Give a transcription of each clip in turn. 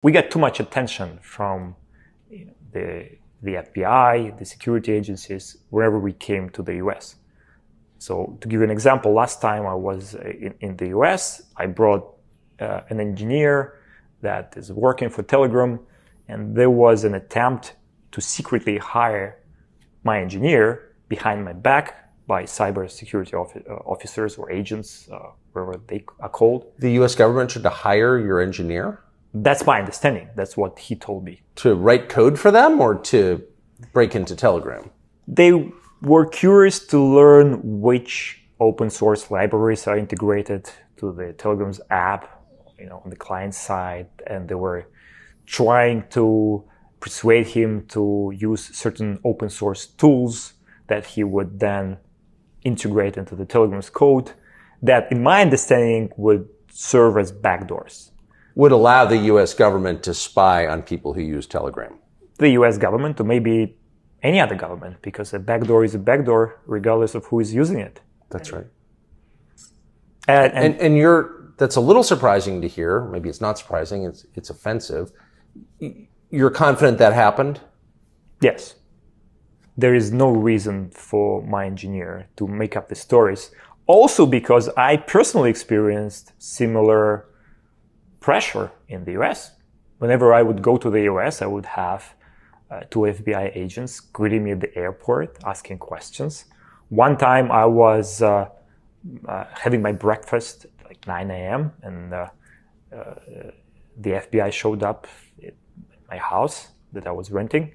We got too much attention from the FBI, the security agencies, wherever we came to the US. So to give you an example, last time I was in the US, I brought an engineer that is working for Telegram, and there was an attempt to secretly hire my engineer behind my back by cybersecurity officers or agents, whatever they are called. The US government tried to hire your engineer? That's my understanding. That's what he told me. To write code for them or to break into Telegram? They were curious to learn which open source libraries are integrated to the Telegram's app, on the client side, and they were trying to persuade him to use certain open source tools that he would then integrate into the Telegram's code that, in my understanding, would serve as backdoors. Would allow the US government to spy on people who use Telegram? The US government, or maybe any other government, because a backdoor is a backdoor regardless of who is using it. That's right. And that's a little surprising to hear. Maybe it's not surprising, it's offensive. You're confident that happened? Yes. There is no reason for my engineer to make up the stories. Also because I personally experienced similar pressure in the US. Whenever I would go to the US, I would have two FBI agents greeting me at the airport, asking questions. One time I was having my breakfast at like 9 a.m. and the FBI showed up at my house that I was renting.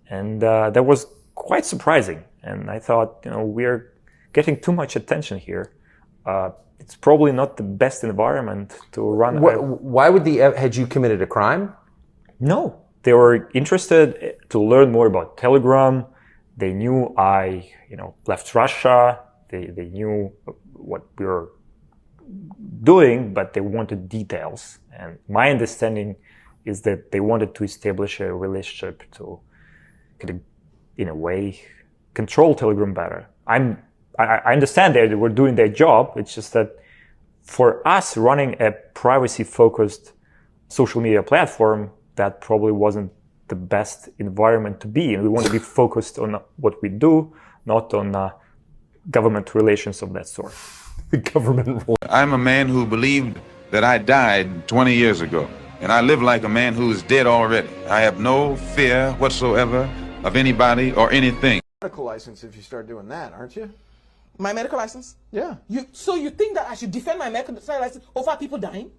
And that was quite surprising. And I thought, we're getting too much attention here. It's probably not the best environment to run. Why would had you committed a crime? No. They were interested to learn more about Telegram. They knew I, left Russia. They knew what we were doing, but they wanted details. And my understanding is that they wanted to establish a relationship to, in a way, control Telegram better. I understand that they were doing their job. It's just that for us running a privacy-focused social media platform, that probably wasn't the best environment to be in. We want to be focused on what we do, not on government relations of that sort. The government. I'm a man who believed that I died 20 years ago, and I live like a man who is dead already. I have no fear whatsoever of anybody or anything. Medical license if you start doing that, aren't you? My medical license? Yeah. So you think that I should defend my medical license over people dying?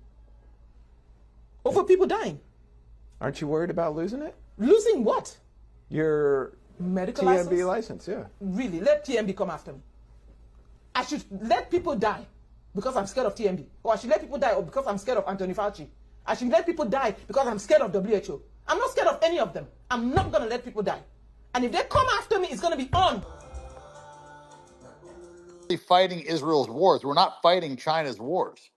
Over people dying? Aren't you worried about losing it? Losing what? Your medical TMB license, yeah. Really, let TMB come after me. I should let people die because I'm scared of TMB. Or I should let people die because I'm scared of Anthony Fauci. I should let people die because I'm scared of WHO. I'm not scared of any of them. I'm not going to let people die. And if they come after me, it's going to be on. Fighting Israel's wars. We're not fighting China's wars.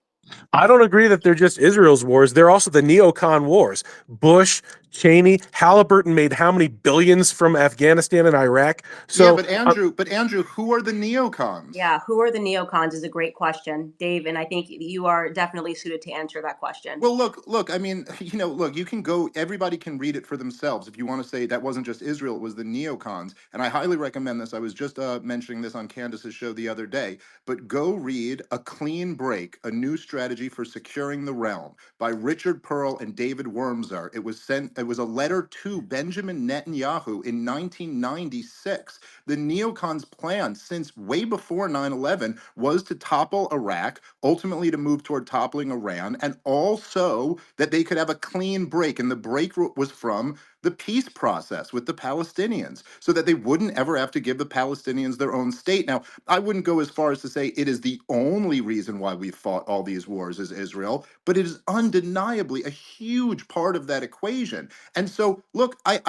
I don't agree that they're just Israel's wars. They're also the neocon wars. Bush, Cheney, Halliburton made how many billions from Afghanistan and Iraq? So, yeah, but Andrew, who are the neocons? Yeah, who are the neocons is a great question, Dave, and I think you are definitely suited to answer that question. Well, look, I mean, you can go, everybody can read it for themselves. If you want to say that wasn't just Israel, it was the neocons, and I highly recommend this. I was just mentioning this on Candace's show the other day, but go read A Clean Break, A New Strategy for Securing the Realm by Richard Pearl and David Wormser. It was a letter to Benjamin Netanyahu in 1996. The neocons' plan since way before 9/11 was to topple Iraq, ultimately to move toward toppling Iran, and also that they could have a clean break. And the break was from the peace process with the Palestinians so that they wouldn't ever have to give the Palestinians their own state. Now, I wouldn't go as far as to say it is the only reason why we've fought all these wars as Israel, but it is undeniably a huge part of that equation. And so, look, I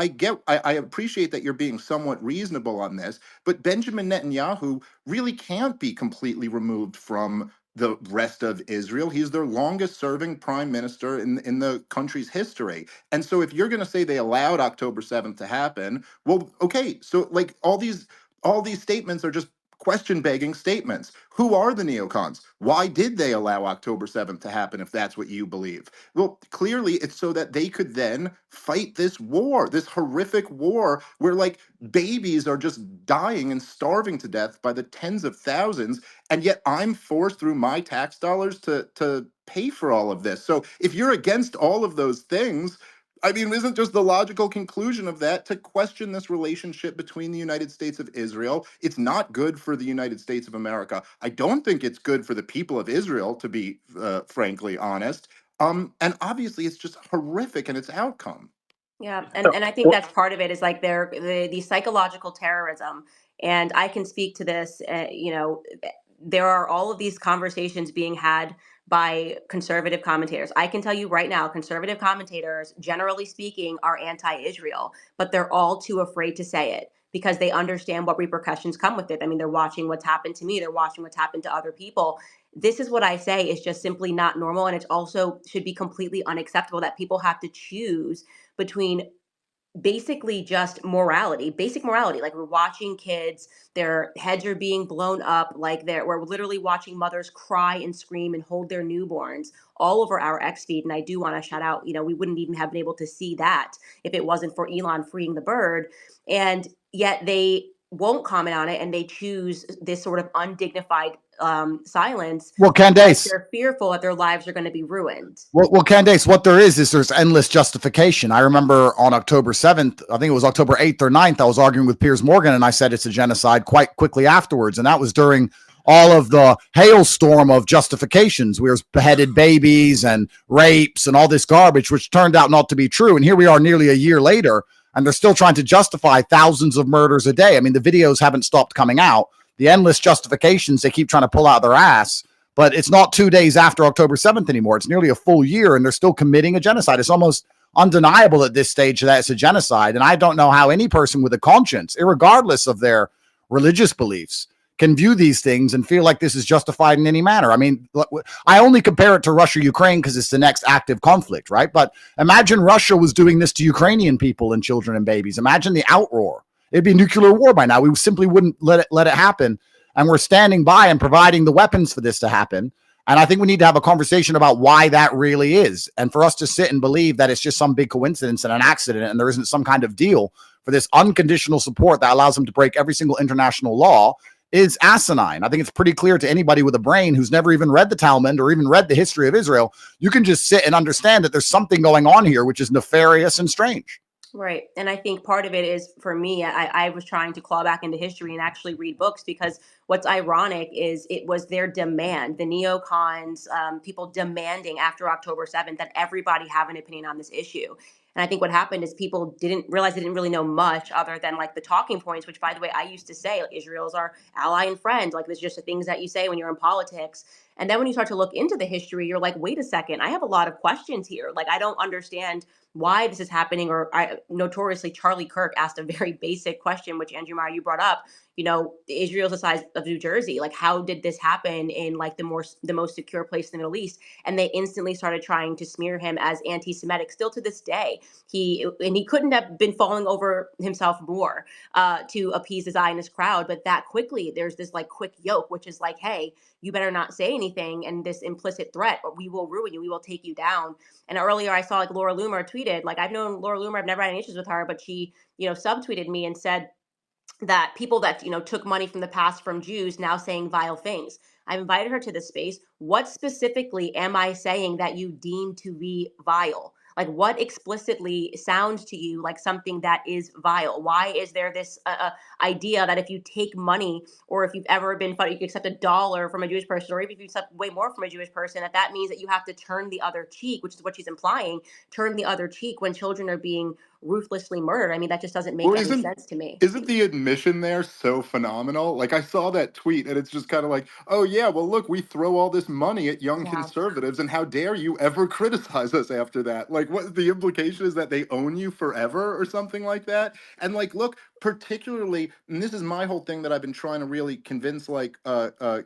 appreciate that you're being somewhat reasonable on this, but Benjamin Netanyahu really can't be completely removed from the rest of Israel. He's their longest serving prime minister in the country's history. And so if you're going to say they allowed October 7th to happen, well, okay, so like all these statements are just question begging statements. Who are the neocons? Why did they allow October 7th to happen if that's what you believe? Well, clearly it's so that they could then fight this war, this horrific war where like babies are just dying and starving to death by the tens of thousands. And yet I'm forced through my tax dollars to pay for all of this. So if you're against all of those things, I mean, isn't just the logical conclusion of that to question this relationship between the United States of Israel? It's not good for the United States of America. I don't think it's good for the people of Israel, to be frankly honest. And obviously, it's just horrific in its outcome. Yeah, and I think that's part of it is like the psychological terrorism, and I can speak to this. There are all of these conversations being had by conservative commentators. I can tell you right now, conservative commentators, generally speaking, are anti-Israel, but they're all too afraid to say it because they understand what repercussions come with it. I mean, they're watching what's happened to me, they're watching what's happened to other people. This is what I say is just simply not normal, and it also should be completely unacceptable that people have to choose between basically just morality, basic morality. Like we're watching kids, their heads are being blown up, like we're literally watching mothers cry and scream and hold their newborns all over our X feed. And I do want to shout out, we wouldn't even have been able to see that if it wasn't for Elon freeing the bird. And yet they won't comment on it and they choose this sort of undignified silence. Well, because Candace, they're fearful that their lives are going to be ruined. well, Candace, what there is there's endless justification. I remember on October 7th, I think it was October 8th or 9th, I was arguing with Piers Morgan and I said it's a genocide quite quickly afterwards. And that was during all of the hailstorm of justifications. We were beheaded babies and rapes and all this garbage, which turned out not to be true. And here we are nearly a year later, and they're still trying to justify thousands of murders a day. I mean, the videos haven't stopped coming out. The endless justifications they keep trying to pull out of their ass. But it's not 2 days after October 7th anymore. It's nearly a full year, and they're still committing a genocide. It's almost undeniable at this stage that it's a genocide. And I don't know how any person with a conscience, irregardless of their religious beliefs, can view these things and feel like this is justified in any manner. I mean, I only compare it to Russia-Ukraine because it's the next active conflict, right? But imagine Russia was doing this to Ukrainian people and children and babies. Imagine the outroar. It'd be nuclear war by now. We simply wouldn't let it happen. And we're standing by and providing the weapons for this to happen. And I think we need to have a conversation about why that really is. And for us to sit and believe that it's just some big coincidence and an accident and there isn't some kind of deal for this unconditional support that allows them to break every single international law is asinine. I think it's pretty clear to anybody with a brain who's never even read the Talmud or even read the history of Israel. You can just sit and understand that there's something going on here, which is nefarious and strange. Right. And I think part of it is for me, I was trying to claw back into history and actually read books because what's ironic is it was their demand, the neocons, people demanding after October 7th that everybody have an opinion on this issue. And I think what happened is people didn't realize they didn't really know much other than like the talking points, which by the way, I used to say like, Israel's our ally and friend. Like there's just the things that you say when you're in politics. And then when you start to look into the history, you're like, wait a second, I have a lot of questions here. Like, I don't understand why this is happening. Or notoriously, Charlie Kirk asked a very basic question, which Andrew Meyer, you brought up. Israel's the size of New Jersey. Like, how did this happen in like the most secure place in the Middle East? And they instantly started trying to smear him as anti-Semitic. Still to this day, he couldn't have been falling over himself more to appease the Zionist crowd. But that quickly, there's this like quick yoke, which is like, hey, you better not say anything, and this implicit threat, or we will ruin you, we will take you down. And earlier I saw like Laura Loomer tweeted, like I've known Laura Loomer, I've never had any issues with her, but she, subtweeted me and said that people that, took money from the past from Jews now saying vile things. I've invited her to this space. What specifically am I saying that you deem to be vile? Like, what explicitly sounds to you like something that is vile? Why is there this idea that if you take money, or if you've ever been funny, you can accept $1 from a Jewish person, or even if you accept way more from a Jewish person, that means that you have to turn the other cheek, which is what she's implying, turn the other cheek when children are being ruthlessly murdered. I mean, that just doesn't make any sense to me. Isn't the admission there so phenomenal? Like, I saw that tweet and it's just kind of like, oh yeah, well look, we throw all this money at young conservatives, and how dare you ever criticize us after that? Like, what the implication is that they own you forever or something like that? And like, look, particularly, and this is my whole thing that I've been trying to really convince like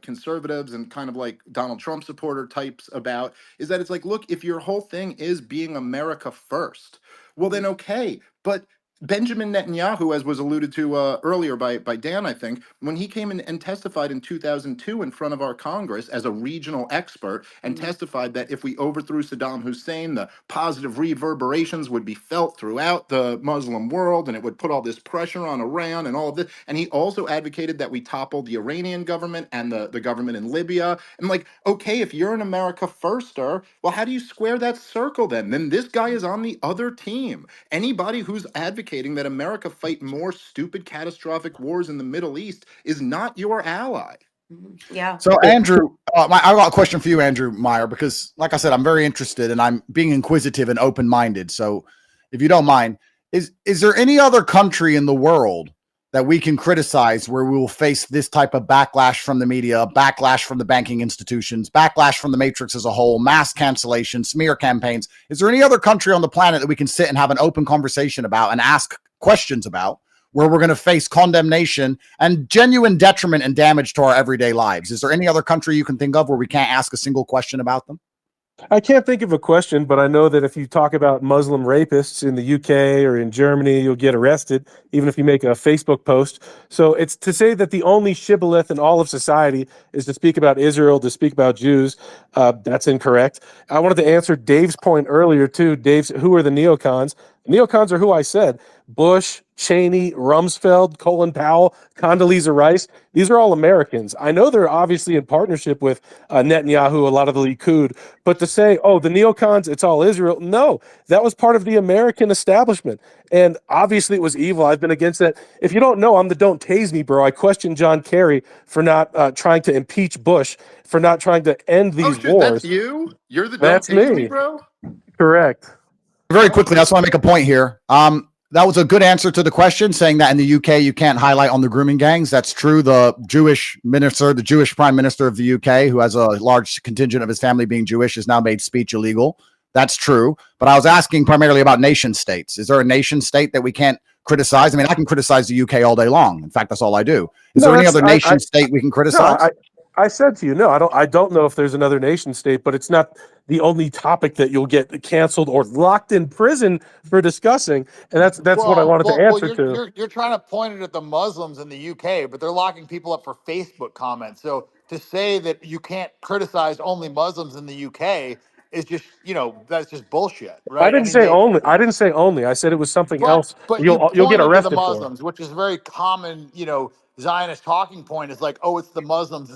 conservatives and kind of like Donald Trump supporter types about, is that it's like, look, if your whole thing is being America first, well then okay, but Benjamin Netanyahu, as was alluded to earlier by Dan, I think, when he came in and testified in 2002 in front of our Congress as a regional expert and testified that if we overthrew Saddam Hussein, the positive reverberations would be felt throughout the Muslim world and it would put all this pressure on Iran and all of this. And he also advocated that we topple the Iranian government and the government in Libya. And like, okay, if you're an America firster, well, how do you square that circle then? Then this guy is on the other team. Anybody who's advocating that America fight more stupid, catastrophic wars in the Middle East is not your ally. Yeah. So, Andrew, I got a question for you, Andrew Meyer, because, like I said, I'm very interested and I'm being inquisitive and open-minded. So, if you don't mind, is there any other country in the world that we can criticize where we will face this type of backlash from the media, backlash from the banking institutions, backlash from the matrix as a whole, mass cancellation, smear campaigns? Is there any other country on the planet that we can sit and have an open conversation about and ask questions about, where we're going to face condemnation and genuine detriment and damage to our everyday lives? Is there any other country you can think of where we can't ask a single question about them? I can't think of a question, but I know that if you talk about Muslim rapists in the UK or in Germany, you'll get arrested, even if you make a Facebook post. So it's to say that the only shibboleth in all of society is to speak about Israel, to speak about Jews. That's incorrect. I wanted to answer Dave's point earlier, too. Dave's, who are the neocons? The neocons are who I said: Bush, Cheney, Rumsfeld, Colin Powell, Condoleezza Rice. These are all Americans. I know they're obviously in partnership with Netanyahu, a lot of the Likud, but to say, oh, the neocons, it's all Israel. No, that was part of the American establishment. And obviously it was evil. I've been against that. If you don't know, I'm the don't tase me, bro. I question John Kerry for not trying to impeach Bush, for not trying to end these Shit, that's wars. you? You're the don't That's tase me, me. bro? Correct. Very quickly, I just want to make a point here. That was a good answer to the question, saying that in the UK you can't highlight on the grooming gangs. That's true. The Jewish minister, the Jewish prime minister of the UK, who has a large contingent of his family being Jewish, has now made speech illegal. That's true. But I was asking primarily about nation states. Is there a nation state that we can't criticize? I mean, I can criticize the UK all day long. In fact, that's all I do. Is there any other nation state we can criticize? No, I said to you, no, I don't know if there's another nation state, but it's not the only topic that you'll get canceled or locked in prison for discussing. And that's what I wanted to answer to. You're trying to point it at the Muslims in the UK, but they're locking people up for Facebook comments. So to say that you can't criticize only Muslims in the UK is just, that's just bullshit, right? I didn't say only. I didn't say only. I said it was something else. But you You'll get pointed to the arrested for. Muslims, which is a very common, Zionist talking point. Is like, oh, it's the Muslims,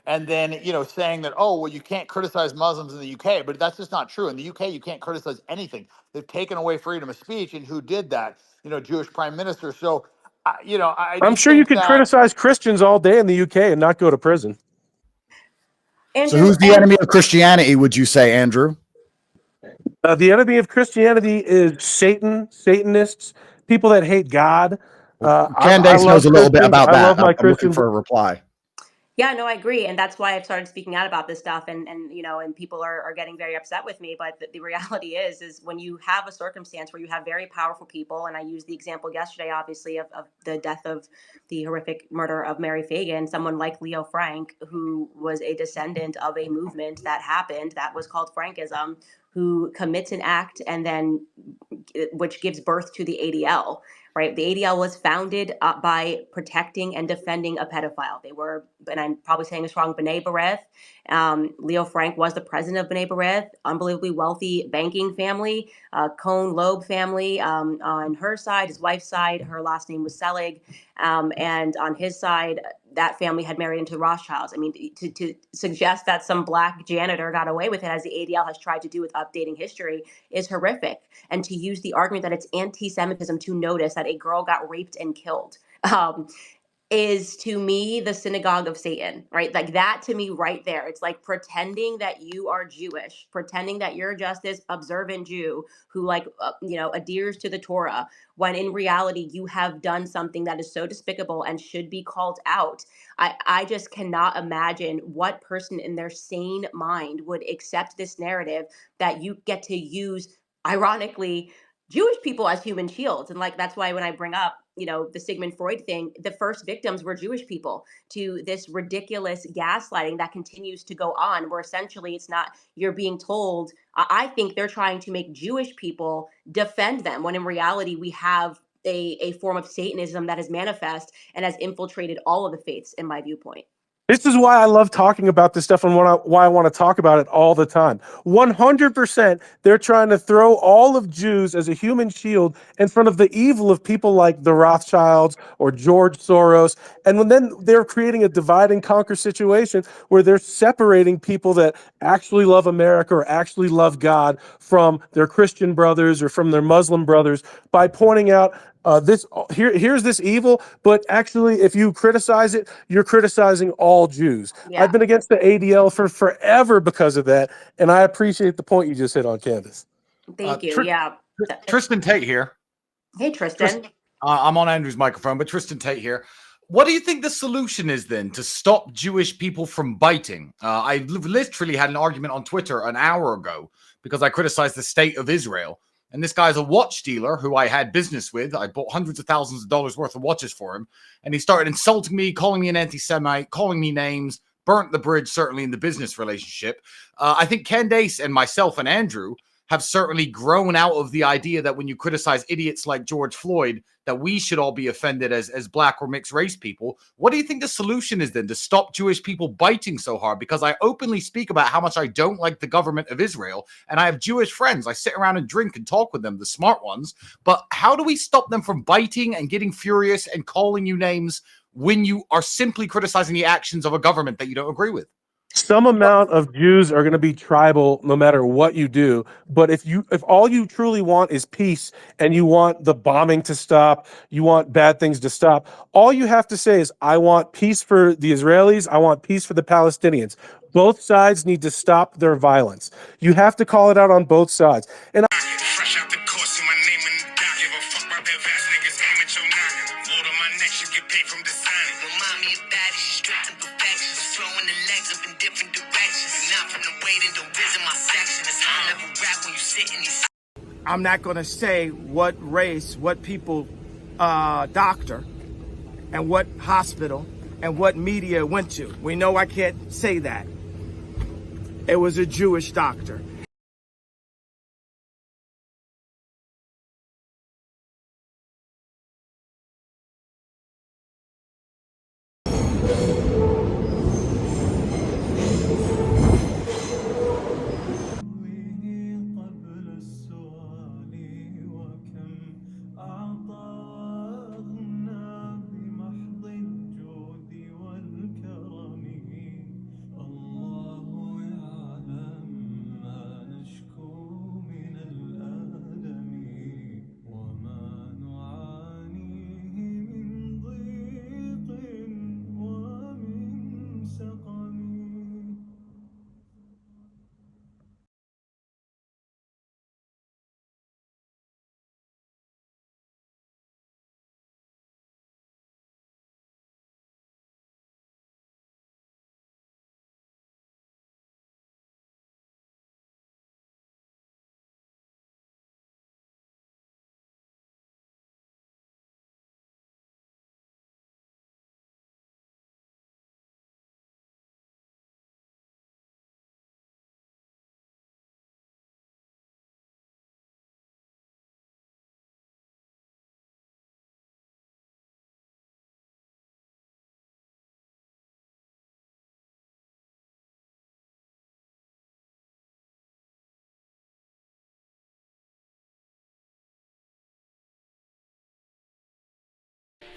and then saying that, oh, well, you can't criticize Muslims in the UK, but that's just not true. In the UK, you can't criticize anything. They've taken away freedom of speech, and who did that? Jewish prime minister. So, I'm sure you could criticize Christians all day in the UK and not go to prison. So who's the enemy of Christianity, would you say, Andrew? The enemy of Christianity is Satan, Satanists, people that hate God. Candace knows a little bit about that. I love my I'm looking for a reply. Yeah, no, I agree. And that's why I've started speaking out about this stuff. And people are getting very upset with me. But the reality is when you have a circumstance where you have very powerful people, and I used the example yesterday, obviously, of the death of the horrific murder of Mary Fagan, someone like Leo Frank, who was a descendant of a movement that happened that was called Frankism, who commits an act and then which gives birth to the ADL. Right. The ADL was founded by protecting and defending a pedophile. They were, and I'm probably saying this wrong, B'nai B'rith. Leo Frank was the president of B'nai B'rith, unbelievably wealthy banking family, Cohn Loeb family. On her side, his wife's side, her last name was Selig. And on his side, that family had married into Rothschilds. I mean, to suggest that some black janitor got away with it, as the ADL has tried to do with updating history, is horrific. And to use the argument that it's anti-Semitism to notice that a girl got raped and killed is, to me, the synagogue of Satan, right? Like that, to me, right there. It's like pretending that you are Jewish, pretending that you're just this observant Jew who adheres to the Torah, when in reality you have done something that is so despicable and should be called out. I just cannot imagine what person in their sane mind would accept this narrative that you get to use, ironically, Jewish people as human shields. And that's why when I bring up, the Sigmund Freud thing, the first victims were Jewish people to this ridiculous gaslighting that continues to go on, where essentially it's not, you're being told, I think they're trying to make Jewish people defend them, when in reality we have a form of Satanism that is manifest and has infiltrated all of the faiths, in my viewpoint. This is why I love talking about this stuff and why I want to talk about it all the time. 100%, they're trying to throw all of Jews as a human shield in front of the evil of people like the Rothschilds or George Soros. And then they're creating a divide and conquer situation where they're separating people that actually love America or actually love God from their Christian brothers or from their Muslim brothers by pointing out here's this evil, but actually, if you criticize it, you're criticizing all Jews. Yeah. I've been against the ADL for forever because of that, and I appreciate the point you just hit on, Candace. Thank you. Yeah. Tristan Tate here. Hey, Tristan. I'm on Andrew's microphone, but Tristan Tate here. What do you think the solution is then to stop Jewish people from biting? I literally had an argument on Twitter an hour ago because I criticized the state of Israel. And this guy's a watch dealer who I had business with. I bought hundreds of thousands of dollars worth of watches for him. And he started insulting me, calling me an anti-Semite, calling me names, burnt the bridge, certainly in the business relationship. I think Candace and myself and Andrew have certainly grown out of the idea that when you criticize idiots like George Floyd, that we should all be offended as black or mixed race people. What do you think the solution is then to stop Jewish people biting so hard? Because I openly speak about how much I don't like the government of Israel, and I have Jewish friends. I sit around and drink and talk with them, the smart ones. But how do we stop them from biting and getting furious and calling you names when you are simply criticizing the actions of a government that you don't agree with? Some amount of Jews are going to be tribal no matter what you do. But if all you truly want is peace and you want the bombing to stop, you want bad things to stop, all you have to say is, I want peace for the Israelis, I want peace for the Palestinians. Both sides need to stop their violence. You have to call it out on both sides. And Fresh out the course in my name and the dot. Give a fuck about that vast niggas aim at your noggin. Word on my neck, you get paid from designing. Remind me of that, she's straight to perfection. Just throwing the legs up in different directions. You're not from the waiting, don't visit my section. It's high level rap when you sit in these. I'm not going to say what race, what people doctor, and what hospital, and what media it went to. We know I can't say that. It was a Jewish doctor.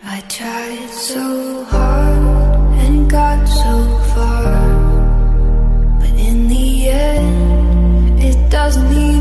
I tried so hard and got so far, but in the end, it doesn't even